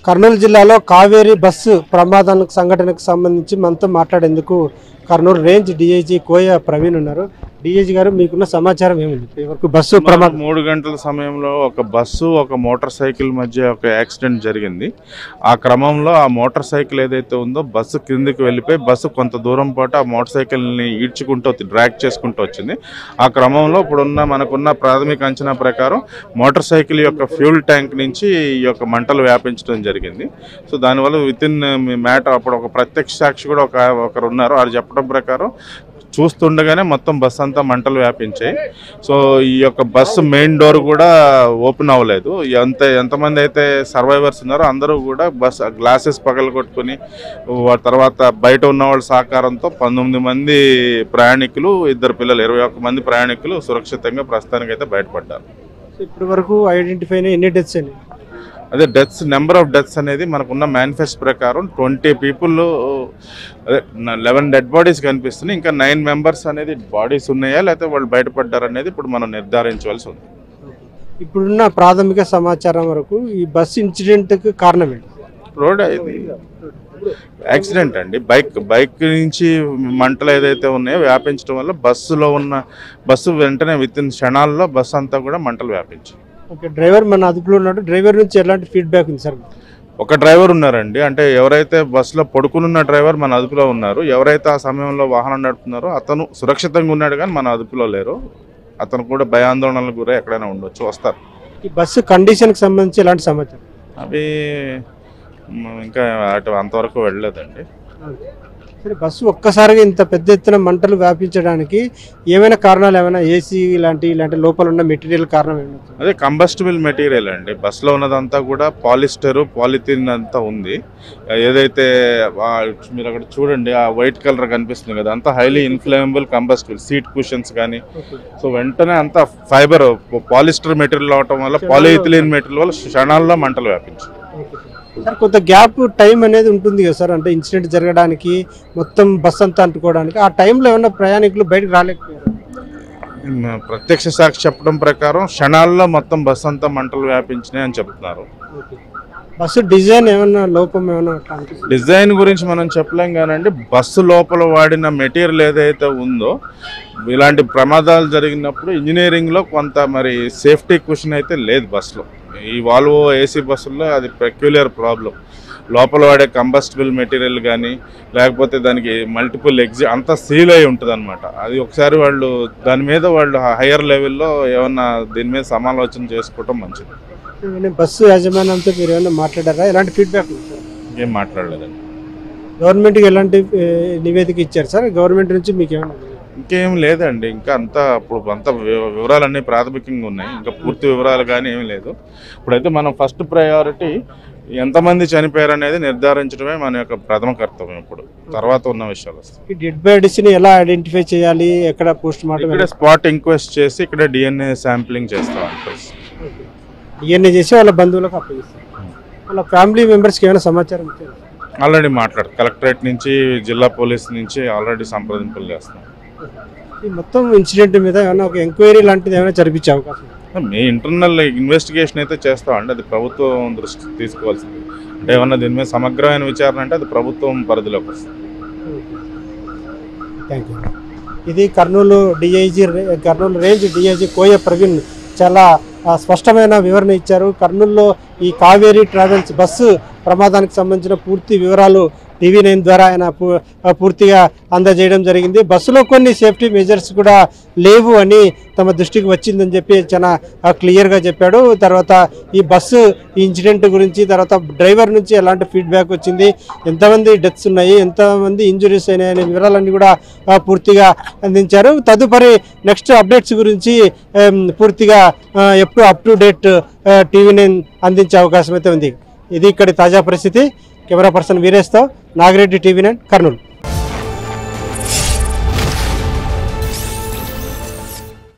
కర్నూలు జిల్లాలో కావేరీ బస్సు ప్రమాదానికి సంఘటనకు సంబంధించి మనతో మాట్లాడేందుకు కర్నూలు రేంజ్ డీఐజీ కోయ ప్రవీణ్ ఉన్నారు. డీఐజీ గారు, మీకున్న సమాచారం ఏముంది? ఇప్పటివరకు బస్సు ప్రమాదం 3 గంటల సమయంలో ఒక బస్సు ఒక మోటార్ సైకిల్ మధ్య ఒక యాక్సిడెంట్ జరిగింది. ఆ క్రమంలో ఆ మోటార్ సైకిల్ ఏదైతే ఉందో బస్సు కిందకి వెళ్ళిపోయి బస్సు కొంత దూరం పాటు ఆ మోటార్ సైకిల్ని ఈడ్చుకుంటూ డ్రాగ్ చేసుకుంటూ వచ్చింది. ఆ క్రమంలో ఇప్పుడున్న మనకున్న ప్రాథమిక అంచనా ప్రకారం మోటార్ సైకిల్ యొక్క ఫ్యూల్ ట్యాంక్ నుంచి ఈ యొక్క మంటలు వ్యాపించడం జరిగింది. సో దానివల్ల విత్ ఇన్ మ్యాటర్ అప్పుడు ఒక ప్రత్యక్ష సాక్షి కూడా ఒకరు ఉన్నారు. అది చెప్పడం ప్రకారం చూస్తుండగానే మొత్తం బస్సు అంతా మంటలు వ్యాపించాయి. సో ఈ యొక్క బస్సు మెయిన్ డోర్ కూడా ఓపెన్ అవ్వలేదు. ఎంతమంది అయితే సర్వైవర్స్ ఉన్నారో అందరూ కూడా బస్ గ్లాసెస్ పగలగొట్టుకుని తర్వాత బయట ఉన్న వాళ్ళ సహకారంతో 19 మంది ప్రయాణికులు, 2 పిల్లలు, 21 మంది ప్రయాణికులు సురక్షితంగా ప్రస్తుతానికైతే బయటపడ్డారు. ఇప్పటి వరకు ఐడెంటిఫై అయిన ఎన్ని డెత్స్ అండి? అదే నెంబర్ ఆఫ్ డెత్స్ అనేది మనకున్న మేనిఫెస్ట్ ప్రకారం 20 పీపుల్, అదే 11 డెడ్ బాడీస్ కనిపిస్తున్నాయి. ఇంకా 9 మెంబర్స్ అనేది బాడీస్ ఉన్నాయా లేకపోతే వాళ్ళు బయటపడ్డారు అనేది ఇప్పుడు మనం నిర్ధారించవలసి ఉంది. ఇప్పుడున్న ప్రాథమిక సమాచారం వరకు ఈ బస్సు ఇన్సిడెంట్కి కారణం ఏంటి? రోడ్ ఇది యాక్సిడెంట్ అండి. బైక్ నుంచి మంటలు ఏదైతే ఉన్నాయో వ్యాపించడం వల్ల బస్సు వెంటనే విత్ ఇన్ క్షణాల్లో బస్సు అంతా కూడా మంటలు వ్యాపించాయి. ఓకే, డ్రైవర్ మన అదుపులో ఉన్నాడు. డ్రైవర్ నుంచి ఎలాంటి ఫీడ్బ్యాక్ ఉంది సార్? ఒక డ్రైవర్ ఉన్నారండి. అంటే ఎవరైతే బస్సులో పడుకున్న డ్రైవర్ మన అదుపులో ఉన్నారు. ఎవరైతే ఆ సమయంలో వాహనం నడుపుతున్నారో అతను సురక్షితంగా ఉన్నాడు, కానీ మన అదుపులో లేరు. అతను కూడా భయాందోళనలకు గురై ఎక్కడైనా ఉండొచ్చు, వస్తారు. ఈ బస్సు కండిషన్కి సంబంధించి ఎలాంటి సమాచారం? అవి ఇంకా అంతవరకు వెళ్ళలేదండి. సరే, బస్సు ఒక్కసారిగా ఇంత పెద్ద ఎత్తున మంటలు వ్యాపించడానికి ఏమైనా కారణాలు, ఏమైనా ఏసీ ఇలాంటి లోపల ఉన్న మెటీరియల్ కారణం ఏమైనా? అదే కంబస్టిబుల్ మెటీరియల్ అండి. బస్సులో ఉన్నదంతా కూడా పాలిస్టరు, పాలిథిన్ అంతా ఉంది. ఏదైతే మీరు అక్కడ చూడండి, ఆ వైట్ కలర్ కనిపిస్తుంది కదా, అంతా highly inflammable combustible. Seat cushions కానీ, సో వెంటనే అంతా ఫైబర్ పాలిస్టర్ మెటీరియల్ అవటం వల్ల, పాలిఇథిలీన్ మెటీరియల్ వల్ల క్షణాల్లో మంటలు వ్యాపించాయి. సార్, కొంత గ్యాప్ టైం అనేది ఉంటుంది కదా సార్, అంటే ఇన్సిడెంట్ జరగడానికి, మొత్తం బస్ అంతా అంటుకోవడానికి. ఆ టైంలో ఏమన్నా ప్రయాణికులు బయటకు రాలేకపోయారు? ప్రత్యక్ష సాక్షి చెప్పడం ప్రకారం క్షణాల్లో మొత్తం బస్సు అంతా మంటలు వ్యాపించినాయి అని చెప్తున్నారు. బస్సు డిజైన్ ఏమన్నా లోపం ఏమన్నా? డిజైన్ గురించి మనం చెప్పలేం కానండి. బస్సు లోపల వాడిన మెటీరియల్ ఏదైతే ఉందో, ఇలాంటి ప్రమాదాలు జరిగినప్పుడు ఇంజనీరింగ్లో కొంత మరి సేఫ్టీ క్వశ్చన్ అయితే లేదు బస్సులో. ఈ వాల్వో ఏసీ బస్సుల్లో అది పెక్యులర్ ప్రాబ్లం. లోపల వాడే కంబస్టిబుల్ మెటీరియల్ కానీ, లేకపోతే దానికి మల్టిపుల్ అంతా సీల్ అయి ఉంటుంది అనమాట. అది ఒకసారి దాని మీద హయ్యర్ లెవెల్లో ఏమన్నా దీని మీద సమాలోచన చేసుకోవటం మంచిది. బస్సు యాజమాన్యంతో మీరు ఏమైనా మాట్లాడారా? ఎలాంటి ఫీడ్బ్యాక్? ఏం మాట్లాడలేదండి. గవర్నమెంట్కి ఎలాంటి నివేదిక ఇచ్చారు సార్? గవర్నమెంట్ నుంచి మీకు ఏమైనా? ఇంకేం లేదండి. ఇంకా అంతా వివరాలన్నీ ప్రాథమికంగా ఉన్నాయి. ఇంకా పూర్తి వివరాలు కానీ ఏమీ లేదు. ఇప్పుడైతే మనం ఫస్ట్ ప్రయారిటీ ఎంతమంది చనిపోయారు అనేది నిర్ధారించడమే మన యొక్క ప్రథమ కర్తవ్యం. ఇప్పుడు తర్వాత ఉన్న విషయాలు వస్తాయి. డెడ్ బాడీస్ని ఎలా ఐడెంటిఫై చేయాలి? ఎక్కడ పోస్ట్ మార్టం? ఇక్కడ స్పాట్ ఇంక్వెస్ట్ చేసి ఇక్కడ DNA శాంప్లింగ్ చేస్తాం. DNA చేసి వాళ్ళ బంధువులకు అప్పగిస్తాం. వాళ్ళ ఫ్యామిలీ మెంబర్స్కి ఏమైనా సమాచారం ఇచ్చారు? ఆల్రెడీ కలెక్టరేట్ నుంచి, జిల్లా పోలీస్ నుంచి ఆల్రెడీ సంప్రదింపులు చేస్తాం. ఈ మొత్తం ఇన్సిడెంట్ మీద ఏమైనా ఒక ఎంక్వైరీ లాంటిది ఏమైనా జరిపించే అవకాశం? మీ ఇంటర్నల్ ఇన్వెస్టిగేషన్ అయితే చేస్తామండి. అది ప్రభుత్వం దృష్టికి తీసుకోవాల్సింది. అంటే ఏమన్నా దీని మీద సమగ్రమైన విచారణ అంటే అది ప్రభుత్వం పరిధిలోకి వస్తుంది. Thank you. ఇది కర్నూలు రేంజ్ డీఐజీ కోయ ప్రవీణ్ చాలా స్పష్టమైన వివరణ ఇచ్చారు. కర్నూలులో ఈ కావేరీ ట్రావెల్స్ బస్సు ప్రమాదానికి సంబంధించిన పూర్తి వివరాలు TV9 ద్వారా ఆయన పూర్తిగా అందజేయడం జరిగింది. బస్సులో కొన్ని సేఫ్టీ మెజర్స్ కూడా లేవు అని తమ దృష్టికి వచ్చిందని చెప్పి చాలా క్లియర్గా చెప్పాడు. తర్వాత ఈ బస్సు ఇన్సిడెంట్ గురించి, తర్వాత డ్రైవర్ నుంచి ఎలాంటి ఫీడ్బ్యాక్ వచ్చింది, ఎంతమంది డెత్స్ ఉన్నాయి, ఎంతమంది ఇంజురీస్ అయినాయనే వివరాలన్నీ కూడా పూర్తిగా అందించారు. తదుపరి నెక్స్ట్ అప్డేట్స్ గురించి పూర్తిగా ఎప్పుడు అప్ టు డేట్ TV9 అందించే అవకాశం అయితే ఉంది. ఇది ఇక్కడి తాజా పరిస్థితి. కెమెరా పర్సన్ వీరేష్తో నాగిరెడ్డి, TV9 కర్నూలు.